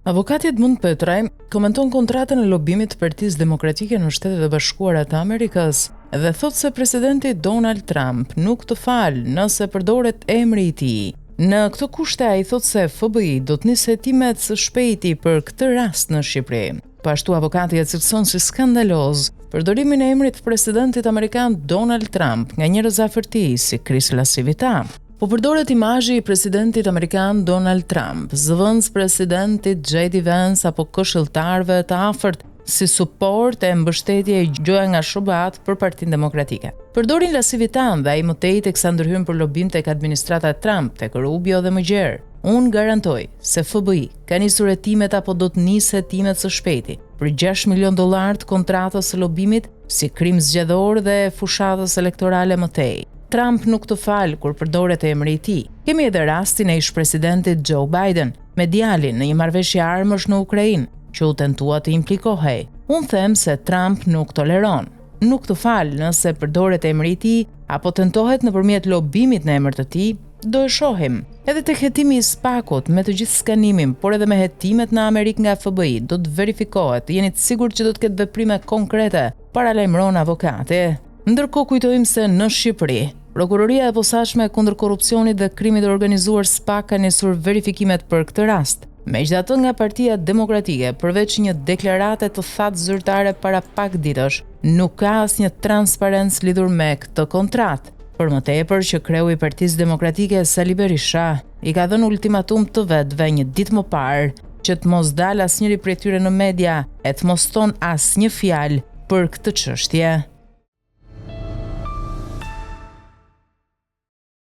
Avokati Edmund Petraj komenton kontratën e lobimit të Partisë Demokratike në Shtetet e Bashkuara të Amerikës dhe thot se presidenti Donald Trump nuk të falë nëse përdoret emri i tij. Në këtë kushte ai thot se FBI do të nisë hetimet së shpejti për këtë rast në Shqipëri. Ashtu avokati e cilëson si skandaloz përdorimin e emrit të presidentit amerikan Donald Trump nga njerëz afër tij si Chris Lasivita. Po përdoret imazhi i presidentit amerikan Donald Trump, zëvendës presidentit J.D. Vance apo këshilltarëve të afërt si suport e mbështetje e gjoja nga shobat për Partinë Demokratike. Përdorin Lasivitan dhe ai më tej teksa ndërhyn për lobim tek administrata e Trump, tek Rubio dhe më gjerë. Unë garantoj se FBI ka nisur hetimet apo do të nisë hetimet së shpejti për $6 milion të kontratës së lobimit si krim zgjedhor dhe fushatës elektorale më tej. Trump nuk të falë kur përdoret emri i tij. Kemi edhe rastin e ish-presidentit Joe Biden me djalin në një marrëveshje armësh në Ukrainë, që u tentua të implikohej. Unë them se Trump nuk toleron. Nuk të falë nëse përdoret emri i tij apo tentohet nëpërmjet lobimit në emër të tij, do e shohim. Edhe tek hetimi i spakut me të gjithë skanimin, por edhe me hetimet në Amerikë nga FBI, do të verifikohet, jeni të sigurt që do të ketë veprime konkrete, paralajmëron avokati. Ndërkohë kujtojmë se në Shqipëri, Prokuroria e Posaçme kundër korrupsionit dhe krimit të organizuar SPAK ka nisur verifikimet për këtë rast. Megjithatë, nga Partia Demokratike, përveç një deklarate të thatë zyrtare para pak ditësh, nuk ka asnjë transparencë lidhur me këtë kontratë. Për më tepër që kreu i Partisë Demokratike Sali Berisha i ka dhënë ultimatum të vetëve një ditë më parë që të mos dalë asnjëri prej tyre në media e të mos thonë asnjë fjalë për këtë çështje.